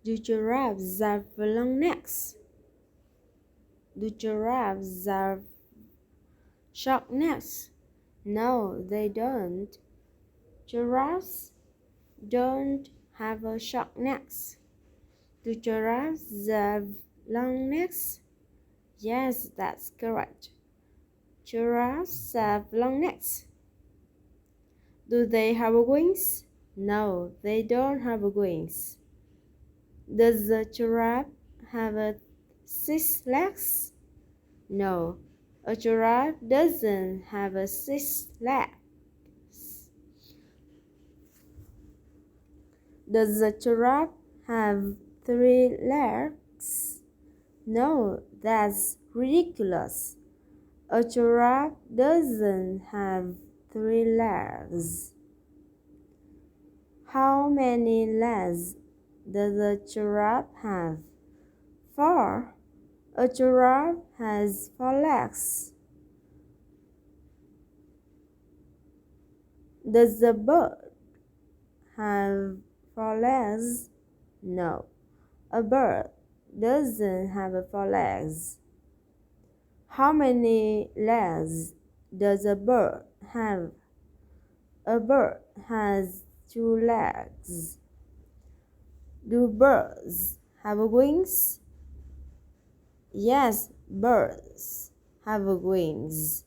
Do giraffes have long necks? Do giraffes have short necks? No, they don't. Giraffes don't have a short necks. Do giraffes have long necks? Yes, that's correct. Giraffes have long necks. Do they have wings? No, they don't have wings. Does the giraffe have 6 legs? No, a giraffe doesn't have 6 legs. Does the giraffe have 3 legs? No, that's ridiculous. A giraffe doesn't have 3 legs. How many legs does a giraffe have? 4. A giraffe has 4 legs. Does the bird have 4 legs? No, a bird doesn't have 4 legs. How many legs does a bird have? A bird has 2 legs. Do birds have wings? Yes, birds have wings.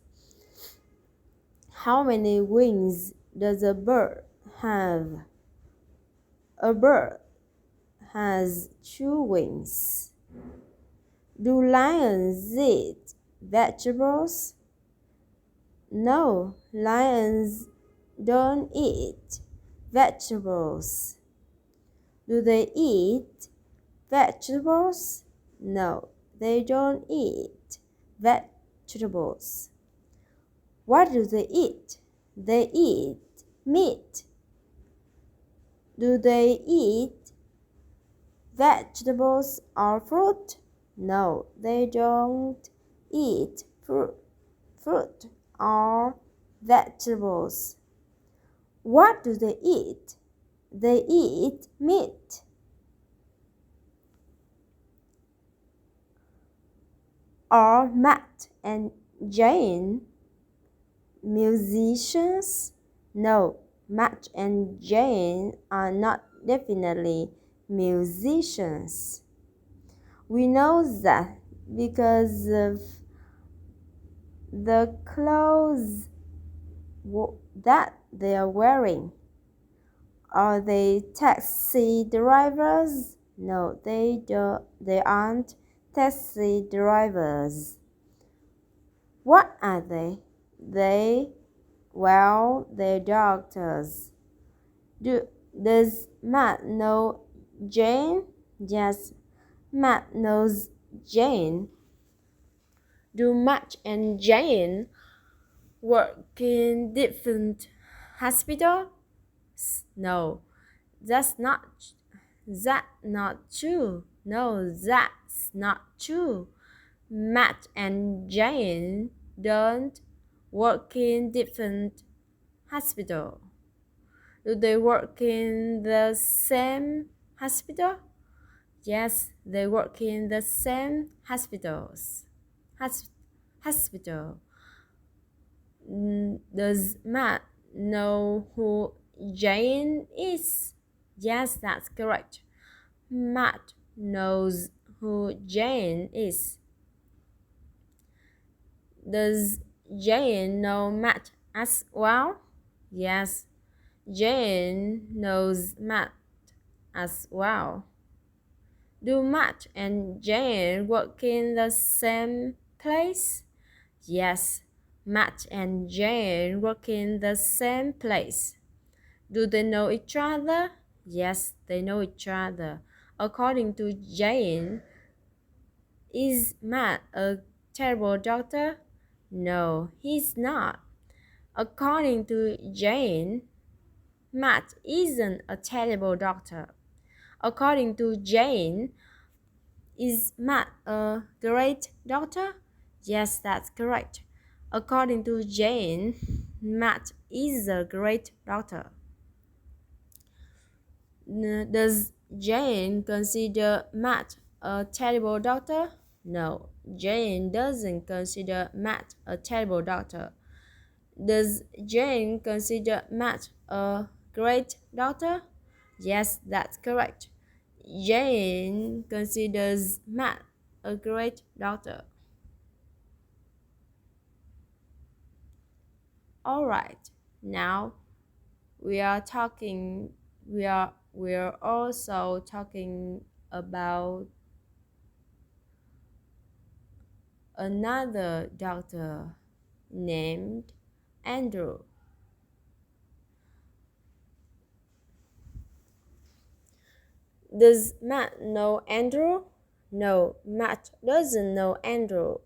How many wings does a bird have? A bird has 2 wings. Do lions eat vegetables? No, lions don't eat vegetables. Do they eat vegetables? No, they don't eat vegetables. What do they eat? They eat meat. Do they eat vegetables or fruit? No, they don't eat fruit or vegetables. What do they eat? They eat meat. Are Matt and Jane musicians? No, Matt and Jane are not definitely musicians. We know that because of the clothes that they are wearing. Are they taxi drivers? No, they aren't taxi drivers. What are they? They're doctors. Does Matt know Jane? Yes, Matt knows Jane. Do Matt and Jane work in different hospitals? No, that's not true. No, that's not true. Matt and Jane don't work in different hospitals. Do they work in the same hospital? Yes, they work in the same hospitals. Hospital. Does Matt know who Jane is? Yes, that's correct. Matt knows who Jane is. Does Jane know Matt as well? Yes, Jane knows Matt as well. Do Matt and Jane work in the same place? Yes, Matt and Jane work in the same place. Do they know each other? Yes, they know each other. According to Jane, is Matt a terrible doctor? No, he's not. According to Jane, Matt isn't a terrible doctor. According to Jane, is Matt a great doctor? Yes, that's correct. According to Jane, Matt is a great doctor. Does Jane consider Matt a terrible doctor? No, Jane doesn't consider Matt a terrible doctor. Does Jane consider Matt a great doctor? Yes, that's correct. Jane considers Matt a great doctor. All right, now we're also talking about another doctor named Andrew. Does Matt know Andrew? No, Matt doesn't know Andrew.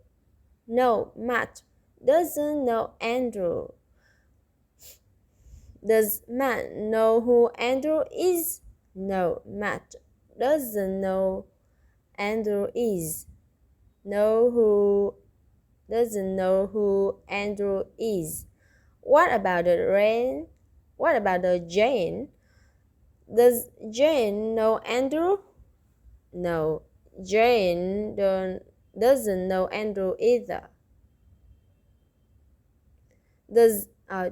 No, Matt doesn't know Andrew. Does Matt know who Andrew is? No, Matt doesn't know Andrew is. Know who doesn't know who Andrew is. What about the rain? What about the Jane? Does Jane know Andrew? No, Jane doesn't know Andrew either.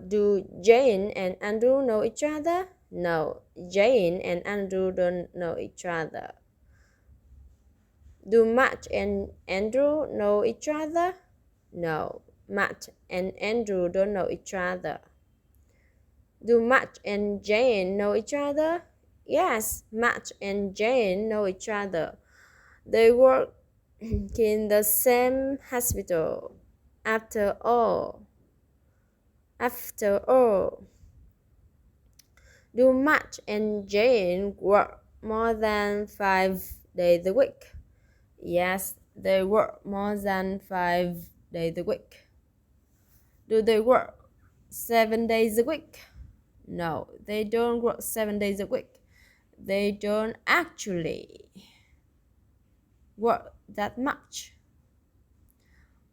Do Jane and Andrew know each other? No, Jane and Andrew don't know each other. Do Matt and Andrew know each other? No, Matt and Andrew don't know each other. Do Matt and Jane know each other? Yes, Matt and Jane know each other. They work in the same hospital. After all, do Matt and Jane work more than 5 days a week? Yes, they work more than 5 days a week. Do they work 7 days a week? No, they don't work 7 days a week. They don't actually work that much.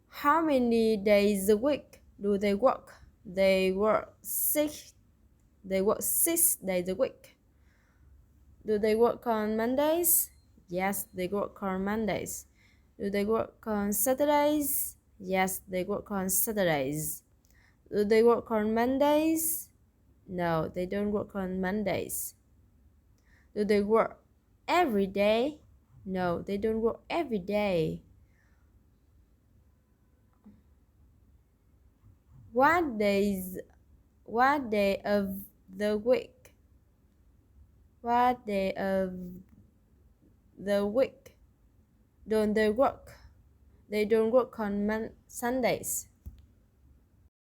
How many days a week do they work? They work 6 days a week. Do they work on Mondays? Yes, they work on Mondays. Do they work on Saturdays? Yes, they work on Saturdays. Do they work on Mondays? No, they don't work on Mondays. Do they work every day? No, they don't work every day. What day of the week? What day of the week don't they work? They don't work on Sundays.